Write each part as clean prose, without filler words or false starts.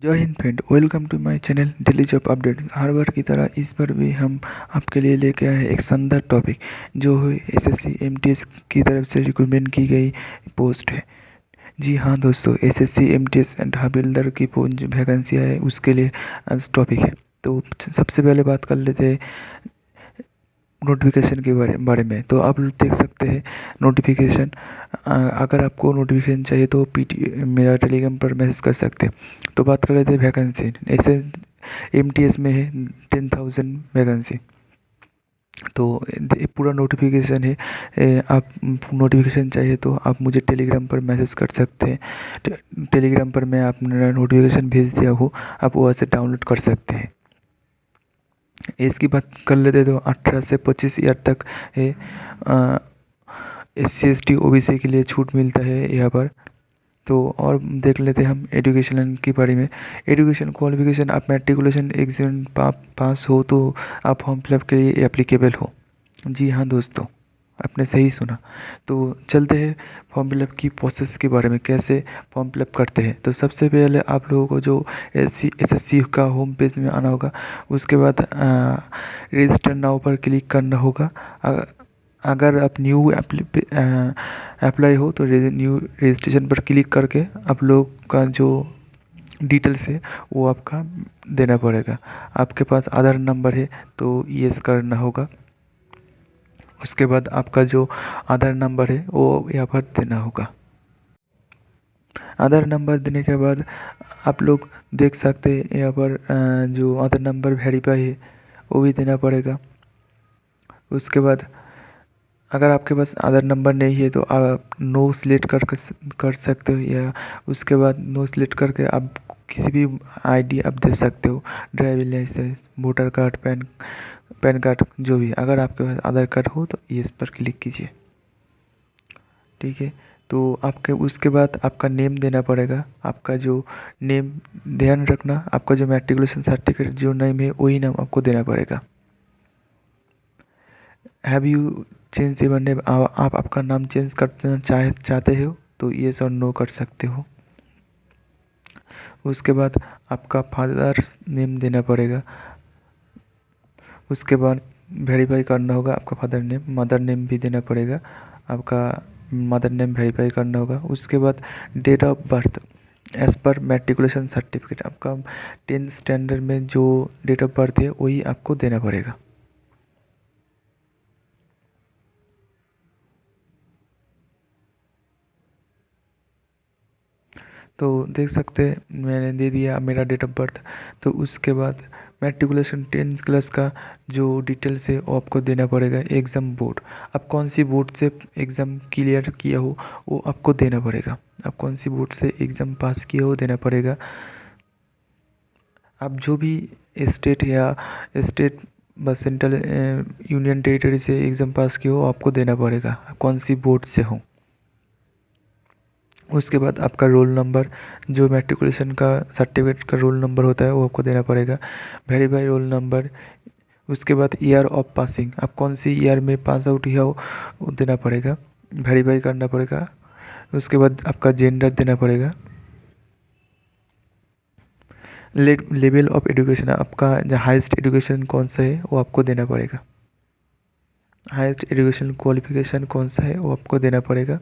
जय हिंद friend, welcome to my channel daily job update. हर बार की तरह इस बार भी हम आपके लिए लेके आए हैं एक शानदार टॉपिक जो है एसएससी एमटीएस की तरफ से रिक्रूटमेंट की गई पोस्ट है। जी हाँ दोस्तों, एसएससी एमटीएस एंड हविलदार की जो वैकेंसी है उसके लिए आज टॉपिक है। तो सबसे पहले बात कर लेते हैं नोटिफिकेशन के बारे में। तो आप लोग देख सकते हैं नोटिफिकेशन। अगर आपको नोटिफिकेशन चाहिए तो मेरा टेलीग्राम पर मैसेज कर सकते हैं। तो बात कर लेते हैं वैकेंसी। ऐसे एमटीएस में है 10,000 वैकेंसी। तो ये पूरा नोटिफिकेशन है। आप नोटिफिकेशन चाहिए तो आप मुझे टेलीग्राम पर मैसेज कर सकते हैं। टेलीग्राम पर मैं अपना नोटिफिकेशन भेज दिया हूँ, आप वहाँ से डाउनलोड कर सकते हैं। एज की बात कर लेते तो 18 से 25 ईयर तक है। SC ST OBC के लिए छूट मिलता है यहाँ पर। तो और देख लेते हैं हम एजुकेशन के बारे में। एजुकेशन क्वालिफिकेशन, आप मैट्रिकुलेशन एग्जाम पास हो तो आप फॉर्म फिलअप के लिए एप्लीकेबल हो। जी हाँ दोस्तों, आपने सही सुना। तो चलते हैं फॉर्म फिलअप की प्रोसेस के बारे में, कैसे फॉर्म फिलअप करते हैं। तो सबसे पहले आप लोगों को जो SSC का होम पेज में आना होगा। उसके बाद रजिस्टर नाउ पर क्लिक करना होगा। अगर आप न्यू अप्लाई हो तो न्यू रजिस्ट्रेशन पर क्लिक करके आप लोग का जो डिटेल्स है वो आपका देना पड़ेगा। आपके पास आधार नंबर है तो यस करना होगा। उसके बाद आपका जो आधार नंबर है वो यहाँ पर देना होगा। आधार नंबर देने के बाद आप लोग देख सकते हैं यहाँ पर जो आधार नंबर वेरीफाई है वो भी देना पड़ेगा। उसके बाद अगर आपके पास आधार नंबर नहीं है तो आप नो सिलेक्ट कर सकते हो, या उसके बाद नो सिलेक्ट करके आप किसी भी आईडी आप दे सकते हो। Driving licence, voter card, PAN card, जो भी। अगर आपके पास आधार कार्ड हो तो इस पर क्लिक कीजिए। ठीक है। तो आपके उसके बाद आपका नेम देना पड़ेगा। आपका जो नेम, ध्यान रखना आपका जो मैट्रिकुलेशन सर्टिफिकेट जो नेम है वही नाम आपको देना पड़ेगा। Have you change your name, आप आपका नाम चेंज करना चाहते हो तो येस और नो कर सकते हो। उसके बाद आपका फादर्स नेम देना पड़ेगा। उसके बाद वेरीफाई करना होगा आपका फादर नेम। मदर नेम भी देना पड़ेगा, आपका मदर नेम वेरीफाई करना होगा। उसके बाद date of birth as per matriculation certificate, आपका 10th स्टैंडर्ड में जो डेट ऑफ बर्थ है वही आपको देना पड़ेगा। तो देख सकते हैं मैंने दे दिया मेरा डेट ऑफ बर्थ। तो उसके बाद मैट्रिकुलेशन 10th क्लास का जो डिटेल्स है वो आपको देना पड़ेगा। एग्ज़ाम बोर्ड, आप कौन सी बोर्ड से एग्ज़ाम क्लियर किया हो वो आपको देना पड़ेगा। आप कौन सी बोर्ड से एग्ज़ाम पास किए हो देना पड़ेगा। आप जो भी स्टेट या state bus central union territory से एग्ज़ाम पास किए हो आपको देना पड़ेगा, कौन सी बोर्ड से हो। उसके बाद आपका रोल नंबर, जो मैट्रिकुलेशन का सर्टिफिकेट का रोल नंबर होता है वो आपको देना पड़ेगा। Verify roll number. उसके बाद ईयर ऑफ पासिंग, आप कौन सी ईयर में पास आउट हुआ हो वो देना पड़ेगा, वेरीफाई करना पड़ेगा। उसके बाद आपका जेंडर देना पड़ेगा। लेवल ऑफ एजुकेशन, आपका जो हाईएस्ट एजुकेशन कौन सा है वो आपको देना पड़ेगा। हाईएस्ट एजुकेशन क्वालिफिकेशन कौन सा है वो आपको देना पड़ेगा।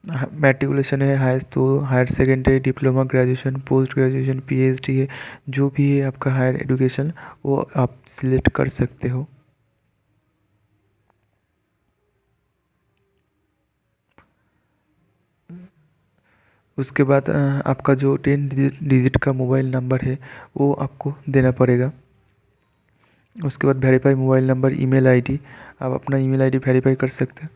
मैट्रिकुलेशन है हाईएस्ट तो higher secondary, diploma, graduation, post graduation, PhD है, जो भी है आपका हायर एजुकेशन वो आप सिलेक्ट कर सकते हो। उसके बाद आपका जो 10 डिजिट का मोबाइल नंबर है वो आपको देना पड़ेगा। उसके बाद verify mobile number, email ID, आप अपना ईमेल आईडी वेरीफाई कर सकते हैं।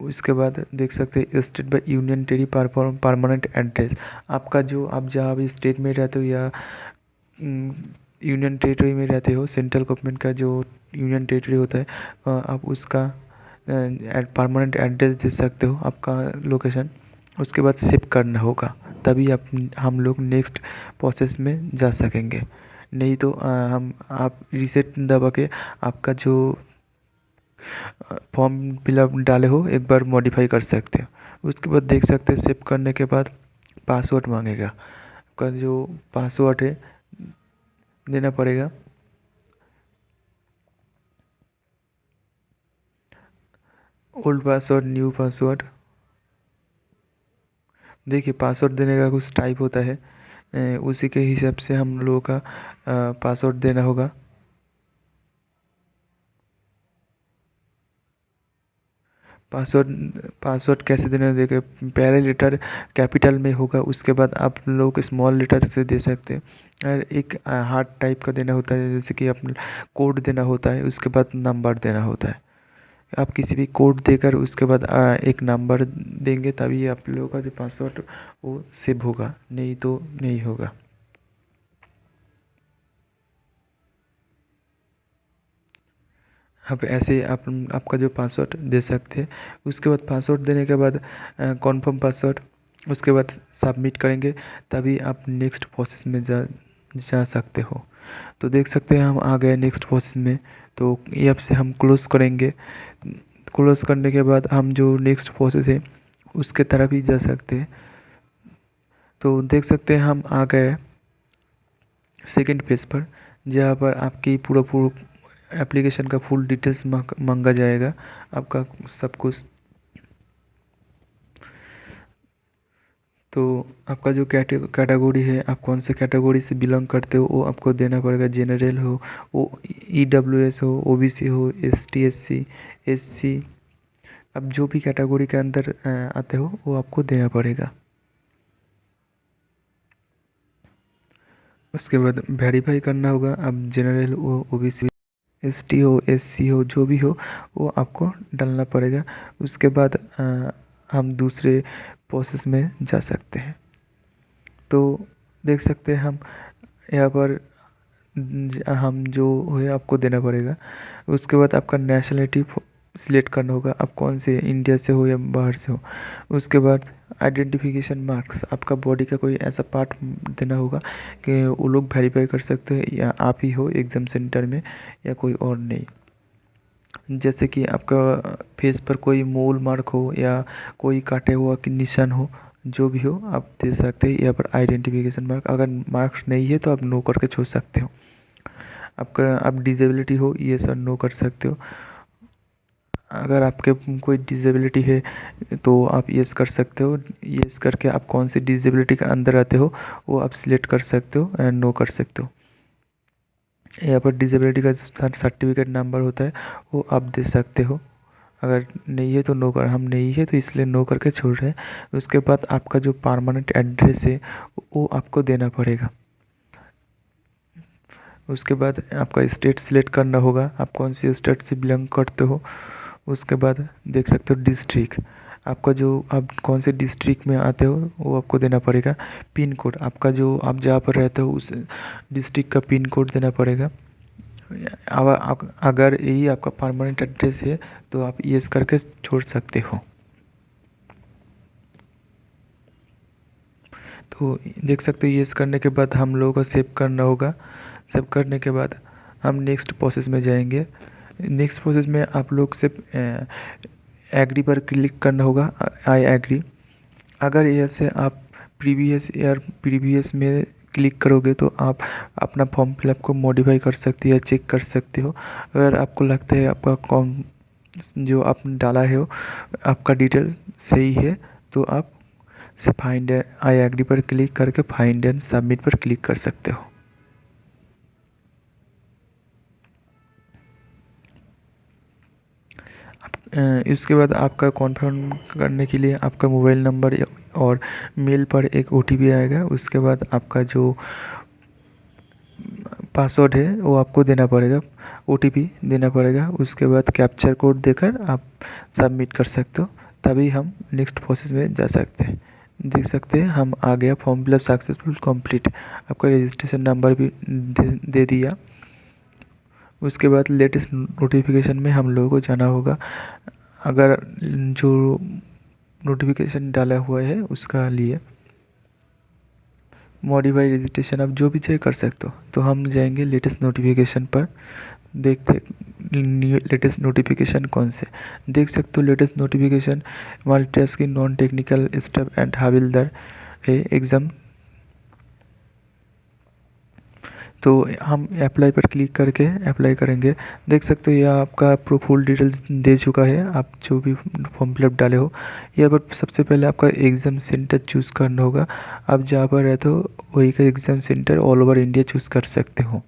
उसके बाद देख सकते हैं state by union territory permanent address, आपका जो आप जहाँ भी स्टेट में रहते हो या यूनियन टेरिटरी में रहते हो, सेंट्रल गवर्नमेंट का जो यूनियन टेरिटरी होता है आप उसका परमानेंट एड्रेस दे सकते हो, आपका लोकेशन। उसके बाद सेव करना होगा, तभी आप हम लोग नेक्स्ट प्रोसेस में जा सकेंगे। नहीं तो हम आप रीसेट दबा के आपका जो फॉर्म फिलअप डाले हो एक बार मॉडिफाई कर सकते हो। उसके बाद देख सकते हैं सेव करने के बाद पासवर्ड मांगेगा। आपका जो पासवर्ड है देना पड़ेगा। Old password, new password. देखिए पासवर्ड देने का कुछ टाइप होता है, उसी के हिसाब से हम लोगों का पासवर्ड देना होगा। पासवर्ड पासवर्ड कैसे देना है, देखिए पहले लेटर कैपिटल में होगा, उसके बाद आप लोग स्मॉल लेटर से दे सकते हैं। और एक हार्ड टाइप का देना होता है, जैसे कि आप कोड देना होता है, उसके बाद नंबर देना होता है। आप किसी भी कोड देकर उसके बाद एक नंबर देंगे, तभी आप लोगों का जो पासवर्ड वो सेव होगा, नहीं तो नहीं होगा। आप ऐसे आप आपका जो पासवर्ड दे सकते हैं। उसके बाद पासवर्ड देने के बाद कॉन्फर्म पासवर्ड, उसके बाद सबमिट करेंगे, तभी आप नेक्स्ट प्रोसेस में जा सकते हो। तो देख सकते हैं हम आ गए नेक्स्ट प्रोसेस में। तो ये ऐप से हम क्लोज़ करेंगे। क्लोज़ करने के बाद हम जो नेक्स्ट प्रोसेस है उसके तरफ ही जा सकते हैं। तो देख सकते हैं हम आ गए सेकंड पेज पर, जहाँ पर आपकी पूरा पूरा एप्लीकेशन का फुल डिटेल्स मांगा जाएगा, आपका सब कुछ। तो आपका जो कैटेगरी है, आप कौन से कैटेगरी से बिलोंग करते हो वो आपको देना पड़ेगा। जनरल हो, वो EWS हो, OBC हो, ST SC SC, अब जो भी कैटेगरी के अंदर आते हो वो आपको देना पड़ेगा। उसके बाद वेरीफाई करना होगा। अब जनरल हो, OBC, ST हो, SC हो, जो भी हो वो आपको डालना पड़ेगा। उसके बाद हम दूसरे प्रोसेस में जा सकते हैं। तो देख सकते हैं हम यहाँ पर हम जो है आपको देना पड़ेगा। उसके बाद आपका नेशनलिटी सिलेक्ट करना होगा, आप कौन से इंडिया से हो या बाहर से हो। उसके बाद आइडेंटिफिकेशन मार्क्स, आपका बॉडी का कोई ऐसा पार्ट देना होगा कि वो लोग वेरीफाई कर सकते हैं या आप ही हो एग्ज़ाम सेंटर में या कोई और नहीं। जैसे कि आपका फेस पर कोई मोल मार्क हो या कोई काटे हुआ कि निशान हो, जो भी हो आप दे सकते हैं यहाँ पर आइडेंटिफिकेशन मार्क। अगर मार्क्स नहीं है तो आप नो करके छोड़ सकते हो। आपका आप डिसेबिलिटी हो, ये सब नो कर सकते हो। अगर आपके कोई डिसेबिलिटी है तो आप येस कर सकते हो। येस करके आप कौन सी डिसेबिलिटी के अंदर आते हो वो आप सिलेक्ट कर सकते हो एंड नो कर सकते हो। यहाँ पर डिसेबिलिटी का सर्टिफिकेट नंबर होता है वो आप दे सकते हो। अगर नहीं है तो नो कर, हम नहीं है तो इसलिए नो करके छोड़ रहे हैं। उसके बाद आपका जो परमानेंट एड्रेस है वो आपको देना पड़ेगा। उसके बाद आपका स्टेट सिलेक्ट करना होगा, आप कौन सी स्टेट से बिलोंग करते हो। उसके बाद देख सकते हो डिस्ट्रिक्ट, आपका जो आप कौन से डिस्ट्रिक्ट में आते हो वो आपको देना पड़ेगा। पिन कोड, आपका जो आप जहाँ पर रहते हो उस डिस्ट्रिक्ट का पिन कोड देना पड़ेगा। अगर यही आपका परमानेंट एड्रेस है तो आप येस करके छोड़ सकते हो। तो देख सकते हो येस करने के बाद हम लोगों को सेव करना होगा। सेव करने के बाद हम नेक्स्ट प्रोसेस में जाएंगे। नेक्स्ट प्रोसेस में आप लोग सिर्फ एग्री पर क्लिक करना होगा, आई एग्री। अगर ऐसे आप प्रीवियस में क्लिक करोगे तो आप अपना फॉर्म फिलअप को मॉडिफाई कर सकते हो या चेक कर सकते हो। अगर आपको लगता है आपका कौन जो आपने डाला है वो आपका डिटेल सही है तो आप से फाइंड आई एग्री पर क्लिक करके फाइंड एंड सबमिट पर क्लिक कर सकते हो। इसके बाद आपका कॉन्फर्म करने के लिए आपका मोबाइल नंबर और मेल पर एक OTP आएगा। उसके बाद आपका जो पासवर्ड है वो आपको देना पड़ेगा, OTP देना पड़ेगा। उसके बाद कैप्चर कोड देकर आप सबमिट कर सकते हो, तभी हम नेक्स्ट प्रोसेस में जा सकते हैं। देख सकते हैं हम आ गया, फॉर्म फिलअप सक्सेसफुल कंप्लीट। आपका रजिस्ट्रेशन नंबर भी दे दिया। उसके बाद लेटेस्ट नोटिफिकेशन में हम लोगों को जाना होगा। अगर जो नोटिफिकेशन डाला हुआ है उसका लिए मॉडिफाई रजिस्ट्रेशन आप जो भी चाहिए कर सकते हो। तो हम जाएंगे लेटेस्ट नोटिफिकेशन पर। देखते न्यू लेटेस्ट नोटिफिकेशन कौन से देख सकते हो। Latest notification multitasking non technical staff and हविलदार है एग्ज़ाम। तो हम अप्लाई पर क्लिक करके अप्लाई करेंगे। देख सकते हो यह आपका फुल डिटेल्स दे चुका है, आप जो भी फॉर्म फिलअप डाले हो। यहाँ पर सबसे पहले आपका एग्ज़ाम सेंटर चूज़ करना होगा। आप जहाँ पर रहते हो वही का exam centre all over India choose कर सकते हो।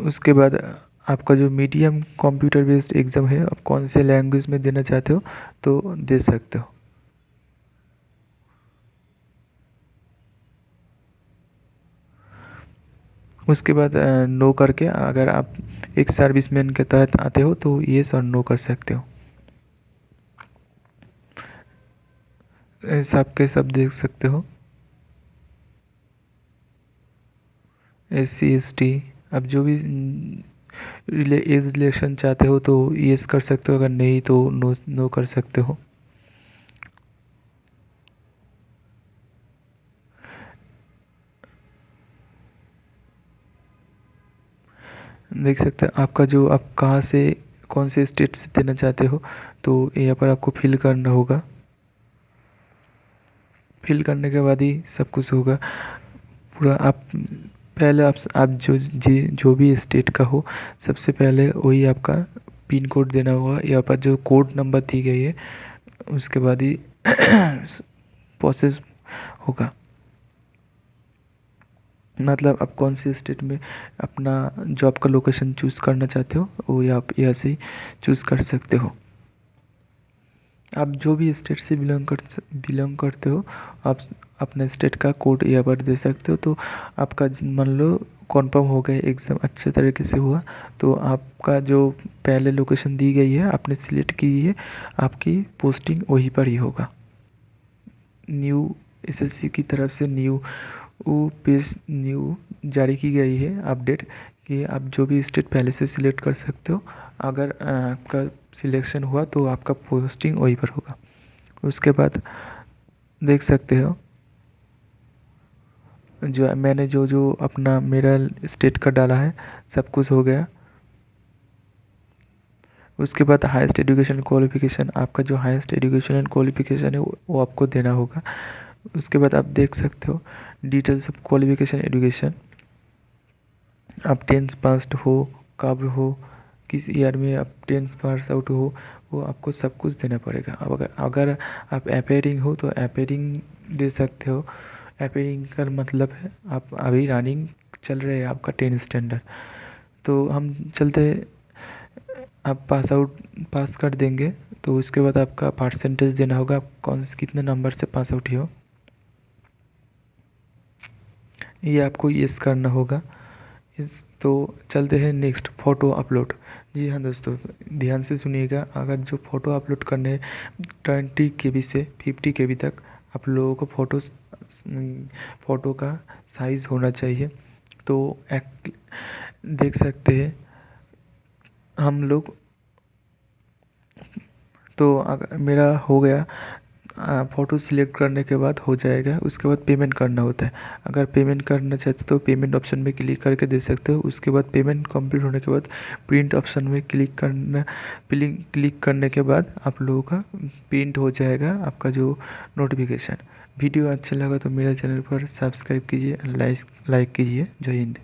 उसके बाद आपका जो मीडियम कंप्यूटर बेस्ड एग्ज़ाम है, आप कौन से लैंग्वेज में देना चाहते हो तो दे सकते हो। उसके बाद नो करके अगर आप एक सर्विसमैन के तहत आते हो तो येस और नो कर सकते हो। सब के सब देख सकते हो। SC ST आप जो भी एज रिलेक्शन चाहते हो तो येस कर सकते हो, अगर नहीं तो नो नो कर सकते हो। देख सकते हैं आपका जो आप कहाँ से कौन से स्टेट से देना चाहते हो तो यहाँ पर आपको फिल करना होगा। फिल करने के बाद ही सब कुछ होगा पूरा। आप पहले आप जो भी स्टेट का हो सबसे पहले वही आपका पिन कोड देना होगा। यहाँ पर जो कोड नंबर दी गई है उसके बाद ही प्रोसेस होगा। मतलब आप कौन से स्टेट में अपना जॉब का लोकेशन चूज़ करना चाहते हो वो आप यहाँ से ही चूज़ कर सकते हो। आप जो भी स्टेट से बिलोंग करते हो आप अपने स्टेट का कोड यहाँ पर दे सकते हो। तो आपका मान लो कन्फर्म हो गया एग्ज़ाम अच्छे तरीके से हुआ तो आपका जो पहले लोकेशन दी गई है आपने सिलेक्ट की है, आपकी पोस्टिंग वहीं पर ही होगा। न्यू SSC की तरफ से न्यू जारी की गई है अपडेट कि आप जो भी स्टेट पहले से सिलेक्ट कर सकते हो। अगर आपका सिलेक्शन हुआ तो आपका पोस्टिंग वहीं पर होगा। उसके बाद देख सकते हो जो मैंने जो जो अपना मेरा स्टेट का डाला है सब कुछ हो गया। उसके बाद हाईएस्ट एजुकेशन क्वालिफिकेशन, आपका जो हाईएस्ट एजुकेशन एंड क्वालिफिकेशन है वो आपको देना होगा। उसके बाद आप देख सकते हो डिटेल्स ऑफ क्वालिफिकेशन एजुकेशन, आप 10th पास हो, कब हो, किस ईयर में आप 10th पास आउट हो, वो आपको सब कुछ देना पड़ेगा। अब अगर आप अपेयरिंग हो तो अपेयरिंग दे सकते हो। अपेयरिंग का मतलब है आप अभी रनिंग चल रहे हैं आपका 10 स्टैंडर्ड। तो हम चलते आप पास कर देंगे तो उसके बाद आपका परसेंटेज देना होगा, आप कौन से कितने नंबर से पास आउट हो ये आपको यस करना होगा। इस तो चलते हैं नेक्स्ट फ़ोटो अपलोड। जी हाँ दोस्तों, ध्यान से सुनिएगा। अगर जो फ़ोटो अपलोड करने हैं 20 KB से 50 KB तक आप लोगों को फ़ोटो का साइज़ होना चाहिए। तो देख सकते हैं हम लोग। तो अगर मेरा हो गया फ़ोटो सिलेक्ट करने के बाद हो जाएगा। उसके बाद पेमेंट करना होता है। अगर पेमेंट करना चाहते हो तो पेमेंट ऑप्शन में क्लिक करके दे सकते हो। उसके बाद पेमेंट कंप्लीट होने के बाद प्रिंट ऑप्शन में क्लिक करने के बाद आप लोगों का प्रिंट हो जाएगा आपका जो नोटिफिकेशन। वीडियो अच्छा लगा तो मेरे चैनल पर सब्सक्राइब कीजिए, लाइक कीजिए। जय हिंद।